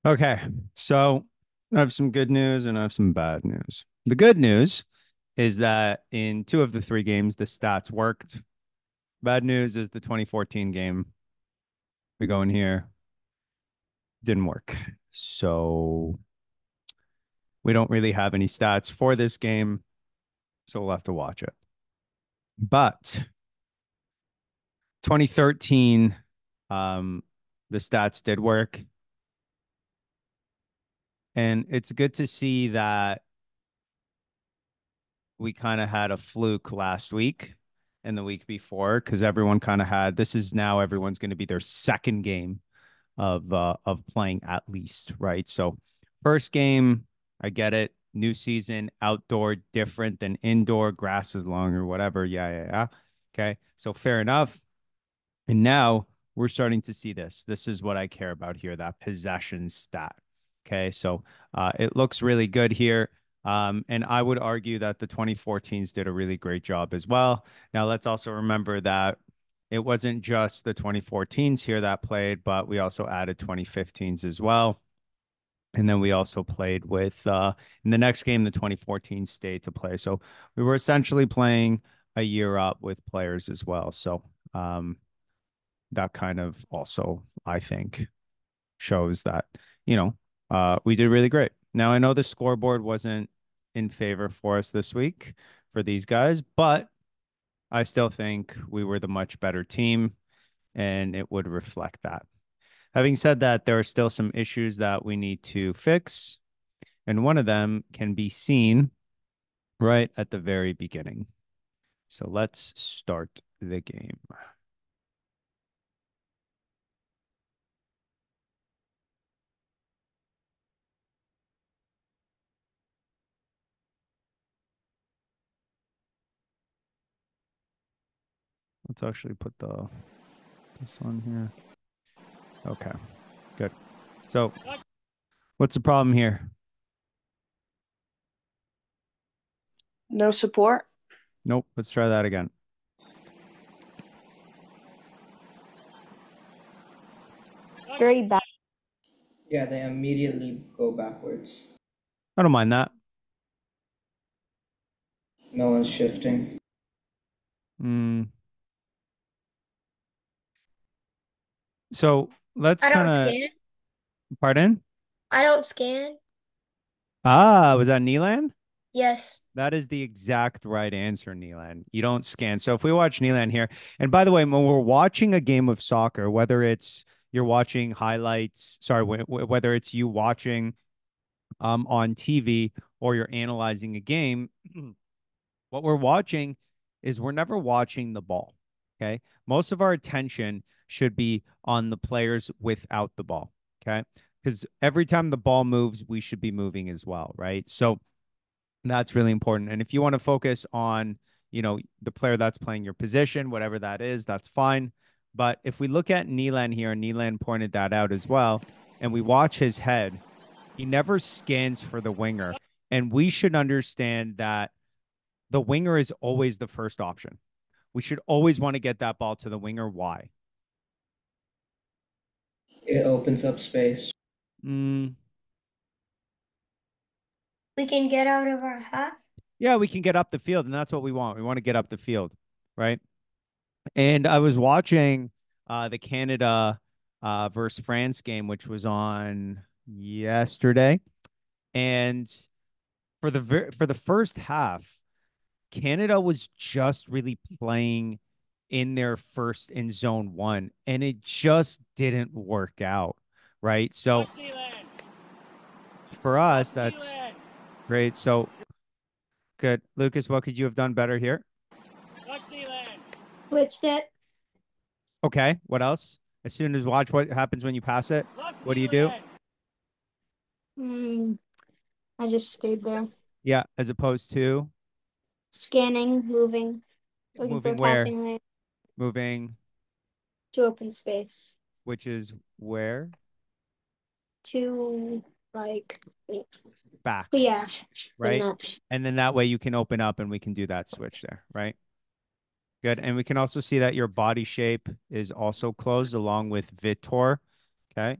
Okay, so I have some good news and I have some bad news. The good news is that in two of the three games, the stats worked. Bad news is the 2014 game. We go in here, didn't work. So we don't really have any stats for this game, so we'll have to watch it. But 2013, um, the stats did work. And it's good to see that we kind of had a fluke last week and the week before because everyone kind of had this is now everyone's going to be their second game of playing at least, right? So first game, I get it. New season, outdoor, different than indoor, grass is longer, whatever. Yeah, yeah, yeah. Okay. So fair enough. And now we're starting to see this. This is what I care about here, that possession stat. Okay. So it looks really good here. And I would argue that the 2014s did a really great job as well. Now, let's also remember that it wasn't just the 2014s here that played, but we also added 2015s as well. And then we also played with, in the next game, the 2014 stayed to play. So we were essentially playing a year up with players as well. So, that kind of also, I think, shows that, you know, we did really great. Now, I know the scoreboard wasn't in favor for us this week for these guys, but I still think we were the much better team and it would reflect that. Having said that, there are still some issues that we need to fix, and one of them can be seen right at the very beginning. So let's start the game. Let's actually put this on here. Okay, good. So what's the problem here? No support. Nope. Let's try that again. Very bad. Yeah, they immediately go backwards. I don't mind that. No one's shifting. Mm. So let's I kind don't of, scan. pardon? I don't scan. Ah, was that Neelan? Yes. That is the exact right answer, Neelan. You don't scan. So if we watch Neelan here, and by the way, when we're watching a game of soccer, whether it's you're watching highlights, sorry, whether it's you watching on TV or you're analyzing a game, what we're watching is we're never watching the ball. Okay. Most of our attention should be on the players without the ball. Okay. Because every time the ball moves, we should be moving as well. Right. So that's really important. And if you want to focus on, the player that's playing your position, whatever that is, that's fine. But if we look at Neelan here, and Neelan pointed that out as well, and we watch his head, he never scans for the winger. And we should understand that the winger is always the first option. We should always want to get that ball to the winger. Why? It opens up space. Mm, We can get out of our half. yeah, we can get up the field, and that's what we want. We want to get up the field, right? And I was watching the Canada versus France game, which was on yesterday, and for the first half, Canada was just really playing in their first in zone one, and it just didn't work out, right? So for us, that's great. So good. Lucas, what could you have done better here? Switched it. Okay. What else? As soon as watch what happens when you pass it, what do you do? Hmm. I just stayed there. Yeah, as opposed to Scanning, moving, looking for a moving where? passing lane Moving, to open space. which is where? To like, Back, yeah, in right? that. And then that way you can open up and we can do that switch there, right? Good. And we can also see that your body shape is also closed along with Vitor. Okay.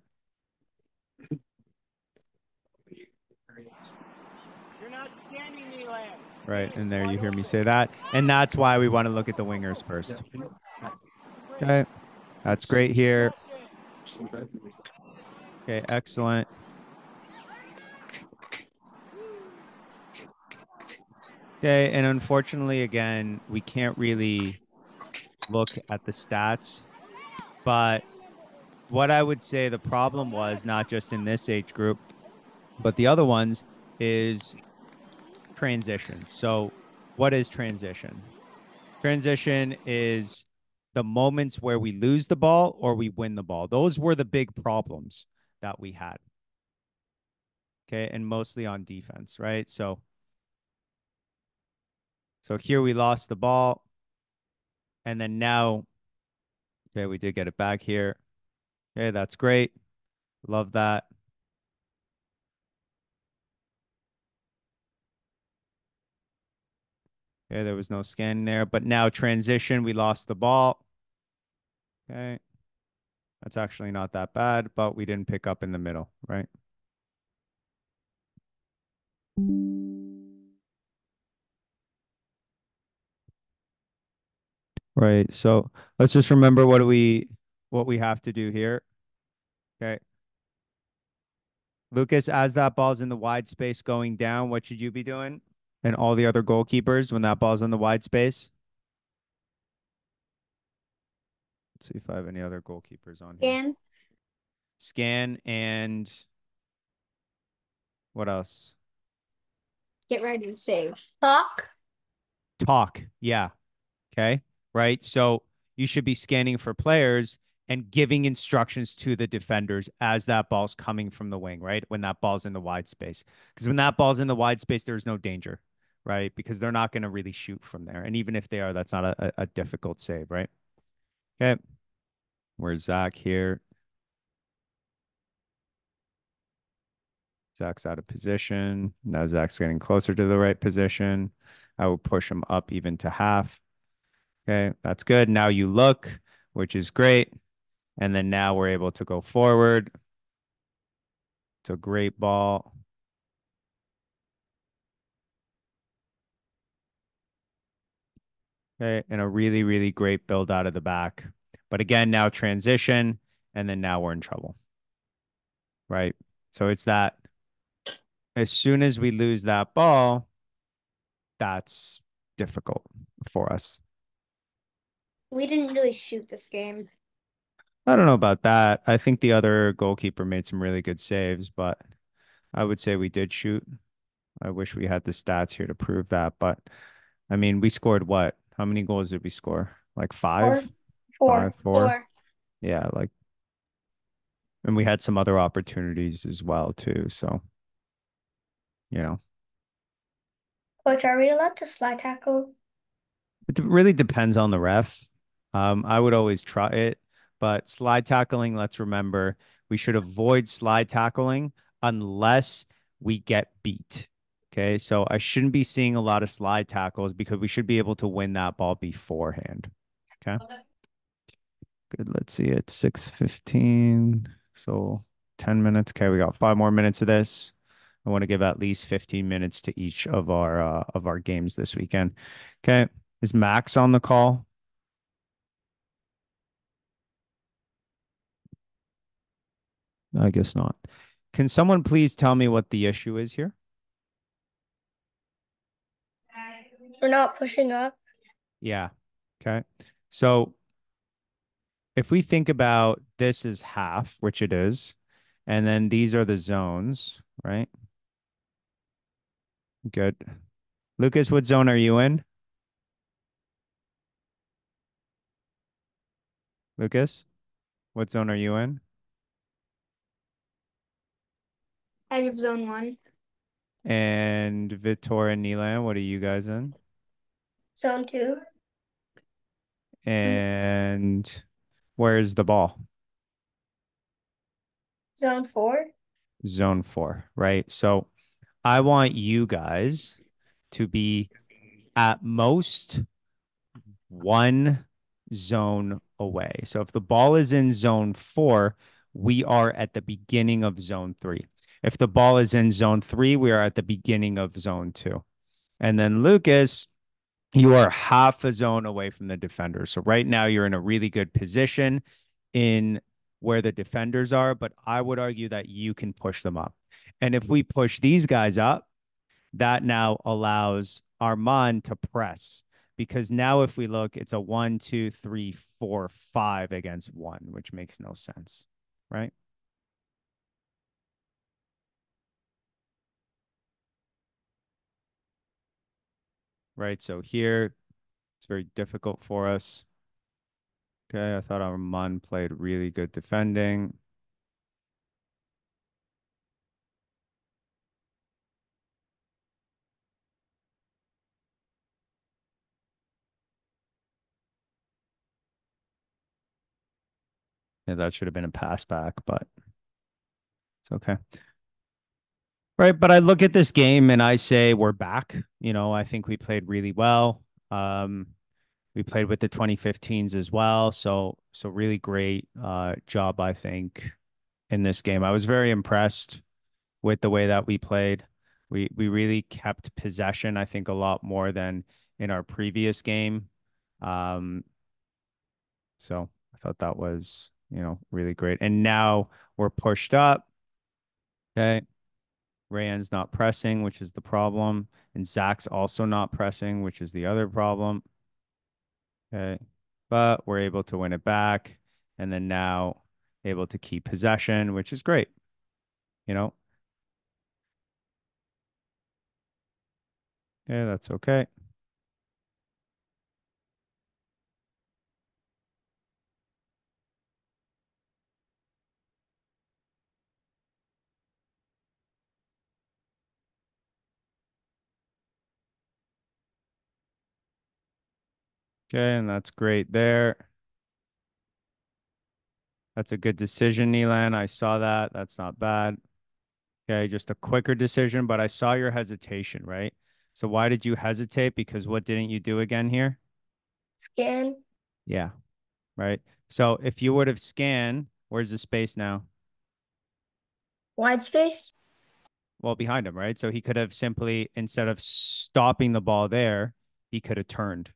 right? And there you hear me say that. And that's why we want to look at the wingers first. Okay. That's great here. Okay, excellent. Okay, and unfortunately, again, we can't really look at the stats, but what I would say the problem was not just in this age group, but the other ones is transition. So, what is transition? Transition is the moments where we lose the ball or we win the ball. Those were the big problems that we had. Okay, and mostly on defense, right? So here we lost the ball, and then now, okay, we did get it back here. Okay, that's great. Love that. Okay, there was no scan there, but now transition, we lost the ball. Okay, that's actually not that bad, but we didn't pick up in the middle, right? Right. So let's just remember what we have to do here. Okay. Lucas, as that ball's in the wide space going down, what should you be doing? And all the other goalkeepers when that ball's in the wide space? Let's see if I have any other goalkeepers on here. Scan. Scan and what else? Get ready to save. Talk. Talk. Yeah. Okay. Right. So you should be scanning for players and giving instructions to the defenders as that ball's coming from the wing, right? When that ball's in the wide space. Because when that ball's in the wide space, there's no danger, right? Because they're not going to really shoot from there. And even if they are, that's not a difficult save, right? Okay. Where's Zach here? Zach's out of position. Now Zach's getting closer to the right position. I will push him up even to half. Okay, that's good. Now you look, which is great. And then now we're able to go forward. It's a great ball. Okay, and a really, really great build out of the back. But again, now transition, and then now we're in trouble. Right. So it's that as soon as we lose that ball, that's difficult for us. We didn't really shoot this game. I don't know about that. I think the other goalkeeper made some really good saves, but I would say we did shoot. I wish we had the stats here to prove that, but I mean, we scored what? How many goals did we score? Like Four. five, Four. 4. Or Yeah, like, and we had some other opportunities as well too. So, you know, Coach, are we allowed to slide tackle? it really depends on the ref. I would always try it, but slide tackling, let's remember, we should avoid slide tackling unless we get beat. Okay, so I shouldn't be seeing a lot of slide tackles because we should be able to win that ball beforehand. Okay. Good. Let's see. It's 6:15. So 10 minutes. Okay, we got 5 more minutes of this. I want to give at least 15 minutes to each of our games this weekend. Okay. Is Max on the call? I guess not. Can someone please tell me what the issue is here? We're not pushing up. Yeah. Okay. So if we think about this as half, which it is, and then these are the zones, right? Good. Lucas, what zone are you in? Lucas, what zone are you in? out of zone 1. And Vitor and Nilan, what are you guys in? Zone 2. And where's the ball? Zone 4. Zone 4, right? So I want you guys to be at most one zone away. So if the ball is in zone 4, we are at the beginning of zone 3. If the ball is in zone 3, we are at the beginning of zone 2. And then Lucas, you are half a zone away from the defender. So right now you're in a really good position in where the defenders are, but I would argue that you can push them up. And if we push these guys up, that now allows Armand to press because now if we look, it's a 1, 2, 3, 4, 5 against one, which makes no sense, right? Right. So here it's very difficult for us. Okay. I thought Armand played really good defending. Yeah, that should have been a pass back, but it's okay. Right. But I look at this game and I say we're back. I think we played really well. We played with the 2015s as well. So really great job, I think, in this game. I was very impressed with the way that we played. We really kept possession, I think, a lot more than in our previous game. Um, so I thought that was, really great. And now we're pushed up. Okay. Rayan's not pressing, which is the problem. And Zach's also not pressing, which is the other problem. Okay. But we're able to win it back. And then now able to keep possession, which is great. You know, yeah, that's okay. Okay. And that's great there. That's a good decision, Neelan. I saw that. That's not bad. Okay. Just a quicker decision, but I saw your hesitation, right? So why did you hesitate? Because what didn't you do again here? Scan. Yeah. Right. So if you would have scanned, where's the space now? Wide space. Well, behind him, right? So he could have simply, instead of stopping the ball there, he could have turned,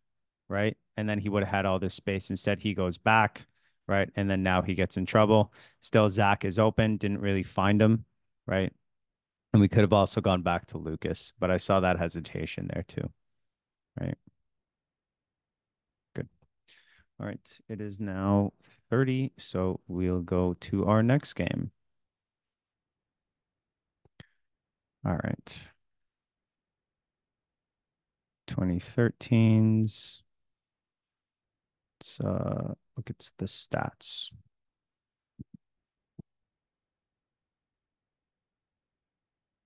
right? And then he would have had all this space. Instead, he goes back, right? And then now he gets in trouble. Still, Zach is open, didn't really find him, right? And we could have also gone back to Lucas, but I saw that hesitation there too, right? Good. All right. It is now 30. So we'll go to our next game. All right. 2013s. Let's look at the stats.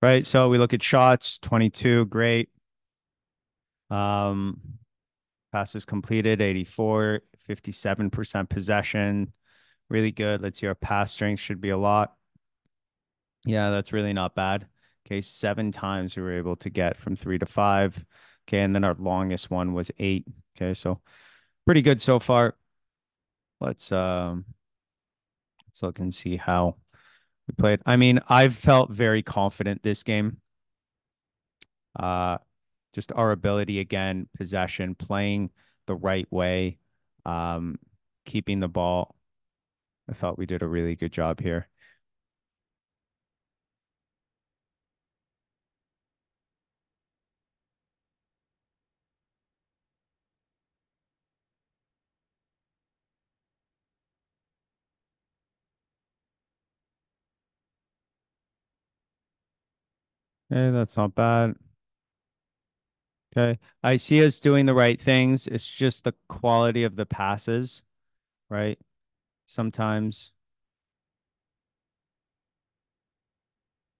Right. So we look at shots, 22, great. Um, passes completed, 84, 57% possession. Really good. Let's see, our pass strength should be a lot. Yeah, that's really not bad. Okay, 7 times we were able to get from 3 to 5. Okay, and then our longest one was 8. Okay, so pretty good so far. Let's um let's look and see how we played. I mean, I've felt very confident this game. Uh, just our ability again, possession, playing the right way, um, keeping the ball. I thought we did a really good job here. Okay, that's not bad. Okay. I see us doing the right things. It's just the quality of the passes, right? Sometimes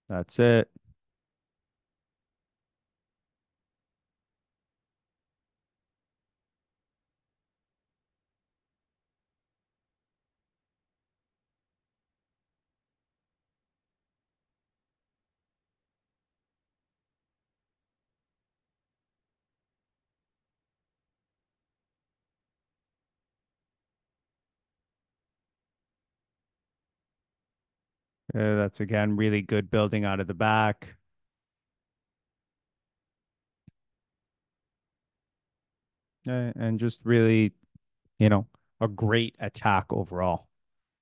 that's it. That's again really good building out of the back. And just really, you know, a great attack overall.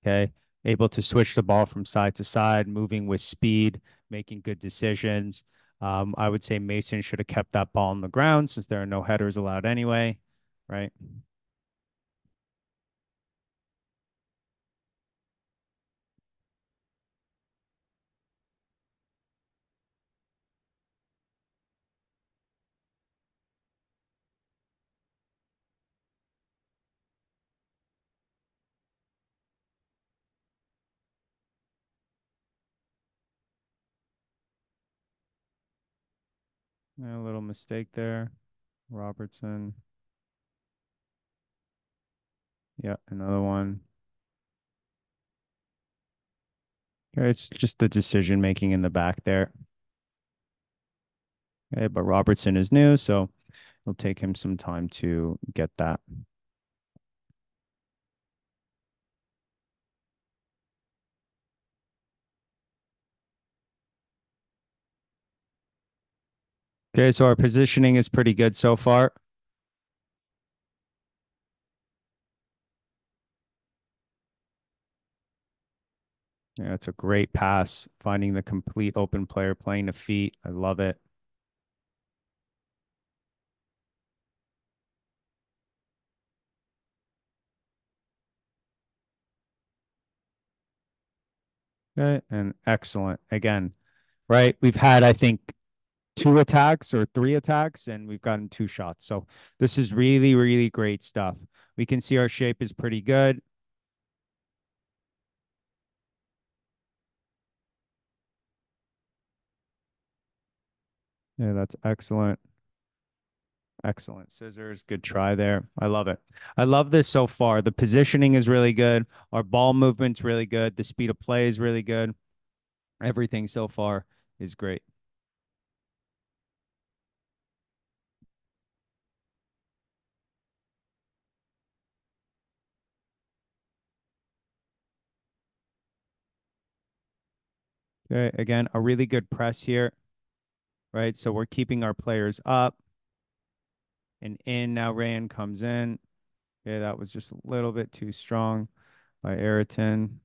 Okay. Able to switch the ball from side to side, moving with speed, making good decisions. I would say Mason should have kept that ball on the ground since there are no headers allowed anyway, right? Yeah, a little mistake there. Robertson. Yeah, another one. Okay, it's just the decision making in the back there. Okay, but Robertson is new, so it'll take him some time to get that. Okay, so our positioning is pretty good so far. Yeah, it's a great pass, finding the complete open player, playing the feet. I love it. Okay, and excellent. Again, right? We've had, I think, two attacks or three attacks, and we've gotten two shots. So this is really, really great stuff. We can see our shape is pretty good. Yeah, that's excellent. Excellent. Scissors. Good try there. I love it. I love this so far. The positioning is really good. Our ball movement's really good. The speed of play is really good. Everything so far is great. Okay. Again, a really good press here, right? So we're keeping our players up and in. Now Ryan comes in. Okay. That was just a little bit too strong by Ayrton.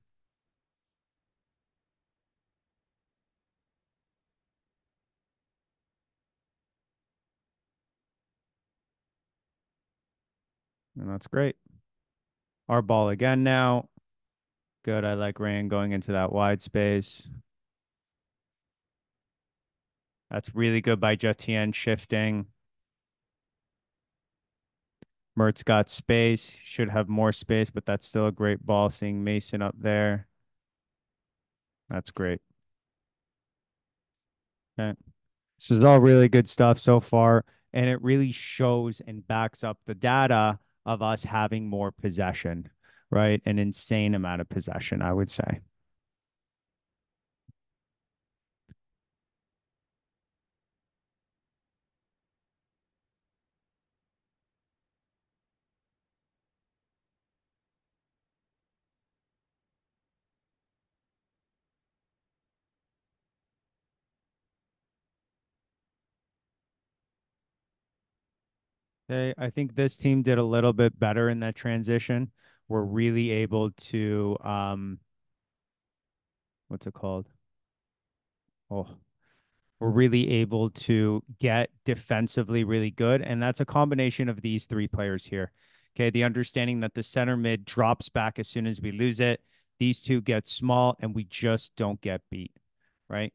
And that's great. Our ball again now. Good. I like Ryan going into that wide space. That's really good by Jetien shifting. Mertz got space, should have more space, but that's still a great ball. Seeing Mason up there. That's great. Okay. This is all really good stuff so far. And it really shows and backs up the data of us having more possession, right? An insane amount of possession, I would say. Okay. I think this team did a little bit better in that transition. We're really able to what's it called? Oh, we're really able to get defensively really good. And that's a combination of these three players here. Okay. The understanding that the center mid drops back as soon as we lose it. These two get small and we just don't get beat. Right.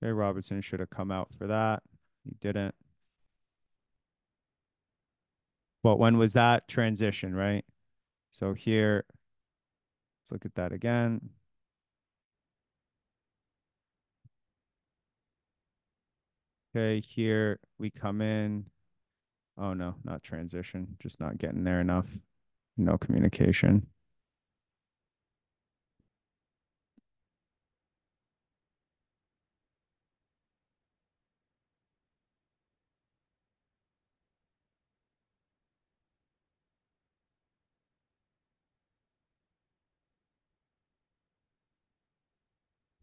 Okay. Robinson should have come out for that. He didn't. But when was that transition? Right. So here, let's look at that again. Okay. Here we come in. Oh, no, not transition. Just not getting there enough. No communication.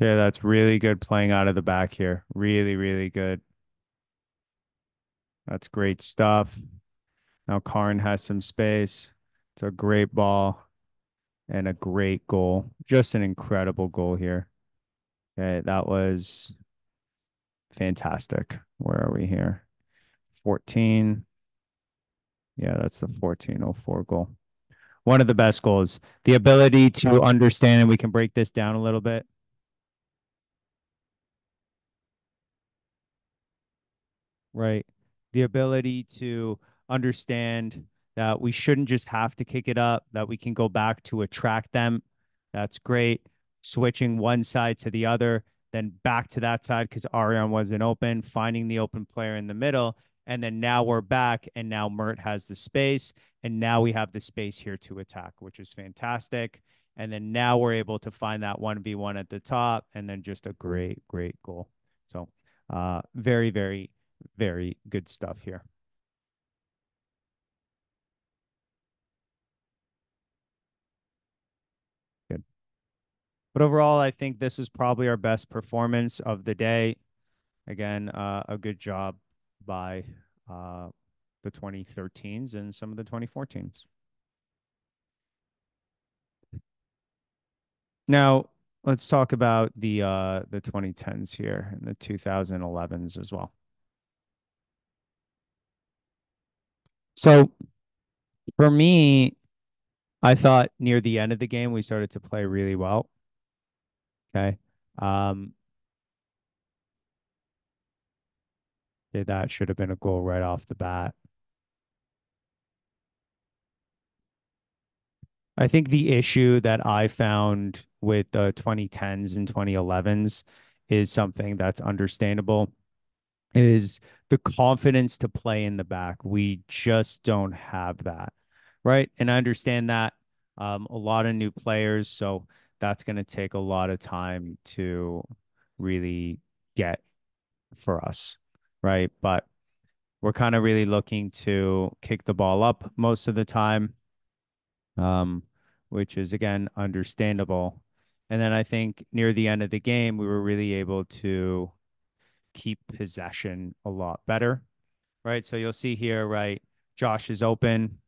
Yeah, that's really good playing out of the back here. Really, really good. That's great stuff. Now Karn has some space. It's a great ball and a great goal. Just an incredible goal here. Okay, that was fantastic. Where are we here? 14. Yeah, that's the 1404 goal. One of the best goals. The ability to understand, and we can break this down a little bit. Right? The ability to understand that we shouldn't just have to kick it up, that we can go back to attract them. That's great. Switching one side to the other, then back to that side because Arion wasn't open, finding the open player in the middle. And then now we're back, and now Mert has the space. And now we have the space here to attack, which is fantastic. And then now we're able to find that 1v1 at the top, and then just a great, great goal. So, very, very very good stuff here. Good. But overall, I think this was probably our best performance of the day. Again, a good job by the 2013s and some of the 2014s. Now, let's talk about the 2010s here and the 2011s as well. So for me, I thought near the end of the game we started to play really well. Okay. Um, that should have been a goal right off the bat. I think the issue that I found with the 2010s and 2011s is something that's understandable is the confidence to play in the back. We just don't have that, right? And I understand that a lot of new players, so that's going to take a lot of time to really get for us, right? But we're kind of really looking to kick the ball up most of the time, um, which is again understandable. And then I think near the end of the game, we were really able to keep possession a lot better, right? So you'll see here, right? Josh is open.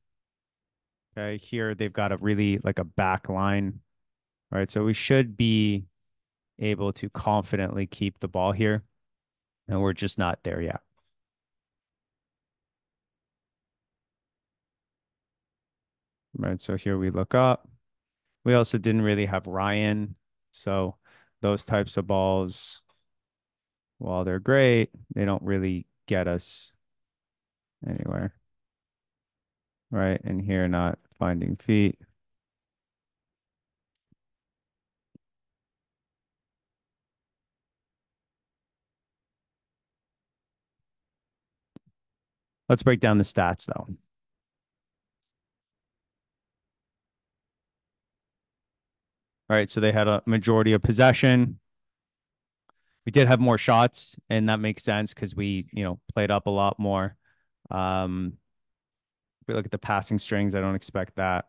Okay, here they've got a really like a back line, right? So we should be able to confidently keep the ball here, and we're just not there yet. Right, so here we look up. We also didn't really have Ryan, so those types of balls, while they're great, they don't really get us anywhere. Right. And here, not finding feet. Let's break down the stats, though. All right. So they had a majority of possession. We did have more shots, and that makes sense because we, played up a lot more. If we look at the passing strings, I don't expect that.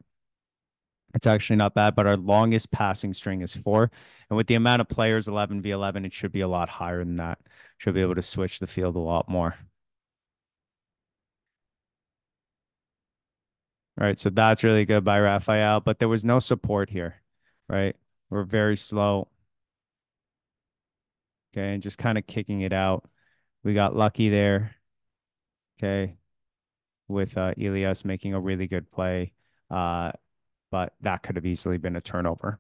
It's actually not bad, but our longest passing string is 4. And with the amount of players, 11v11, it should be a lot higher than that. Should be able to switch the field a lot more. Right. So that's really good by Raphael, but there was no support here. Right. We're very slow. Okay. And just kind of kicking it out. We got lucky there. Okay. With Elias making a really good play. Uh, but that could have easily been a turnover.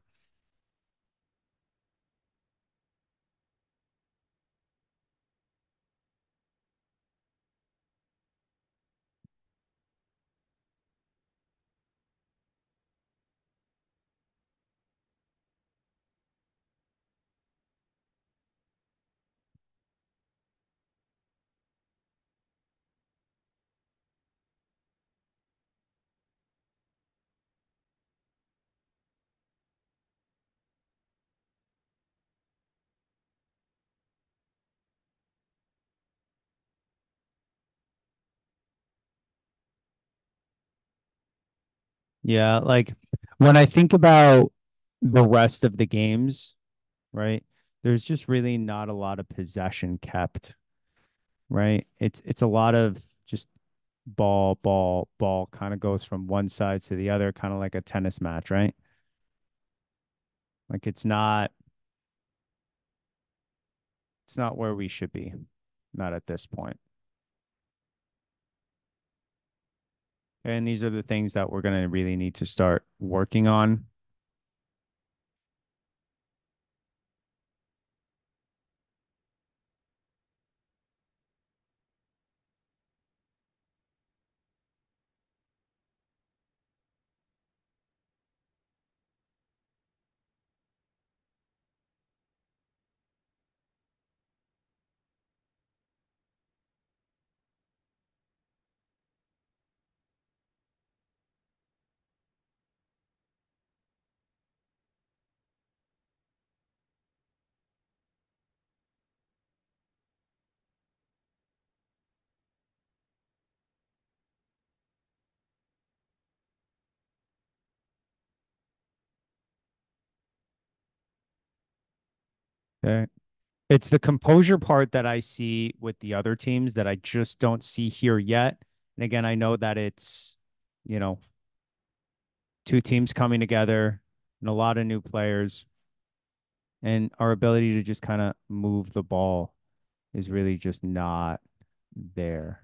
Yeah. Like when I think about the rest of the games, right? there's just really not a lot of possession kept, right? It's a lot of just ball, ball, ball kind of goes from one side to the other, kind of like a tennis match, right? Like it's not where we should be. Not at this point. And these are the things that we're going to really need to start working on. Okay. It's the composure part that I see with the other teams that I just don't see here yet. And again, I know that it's, you know, two teams coming together and a lot of new players, and our ability to just kind of move the ball is really just not there.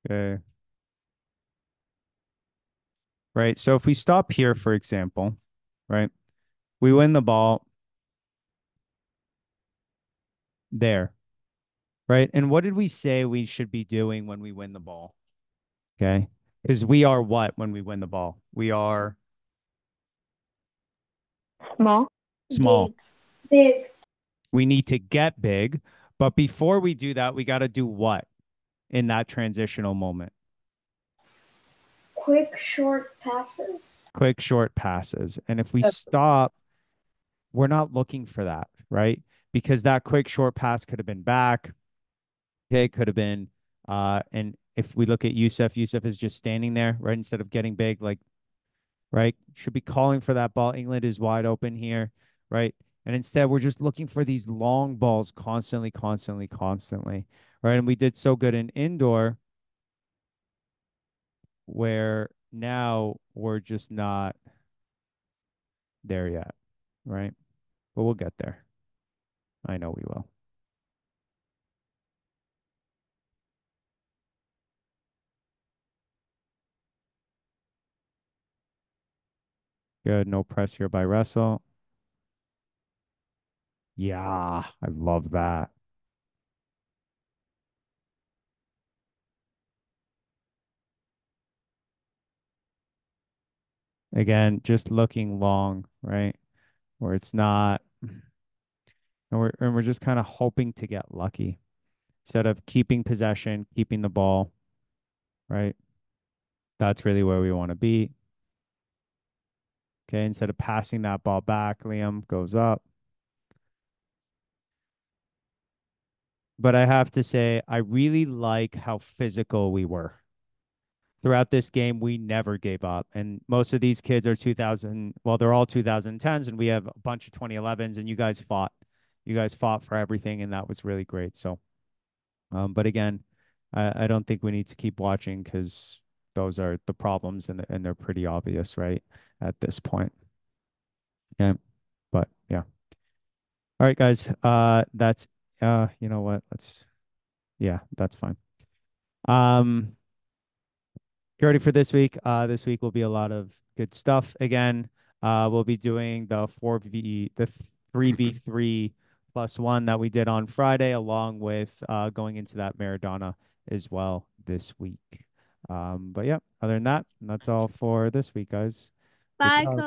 Okay. Right. So if we stop here, for example, right, we win the ball there, right? And what did we say we should be doing when we win the ball? Okay. Because we are what when we win the ball? We are Small. small. Big. We need to get big. But before we do that, we got to do what in that transitional moment? Quick, short passes. Quick, short passes. And if we stop, we're not looking for that, right? Because that quick, short pass could have been back. Okay, could have been. And if we look at Yusuf is just standing there, right? Instead of getting big, like, right? Should be calling for that ball. England is wide open here, right? And instead, we're just looking for these long balls constantly, constantly, constantly, right? And we did so good in indoor where now we're just not there yet, right? But we'll get there. I know we will. Good. No press here by Russell. Yeah, I love that. Again, just looking long, right? Where it's not, and we're just kind of hoping to get lucky instead of keeping possession, keeping the ball, right? That's really where we want to be. Okay, instead of passing that ball back, Liam goes up. But I have to say, I really like how physical we were. Throughout this game, we never gave up. And most of these kids are 2000, well, they're all 2010s, and we have a bunch of 2011s, and you guys fought. You guys fought for everything, and that was really great. So, but again, I don't think we need to keep watching because those are the problems, and they're pretty obvious, right, at this point. Yeah. But yeah. All right, guys. That's you know what? Yeah, that's fine. Um, get ready for this week. This week will be a lot of good stuff. Again, we'll be doing the 3v3 plus one that we did on Friday, along with going into that Maradona as well this week. But yeah, other than that, that's all for this week, guys. Good Bye, job. Coach.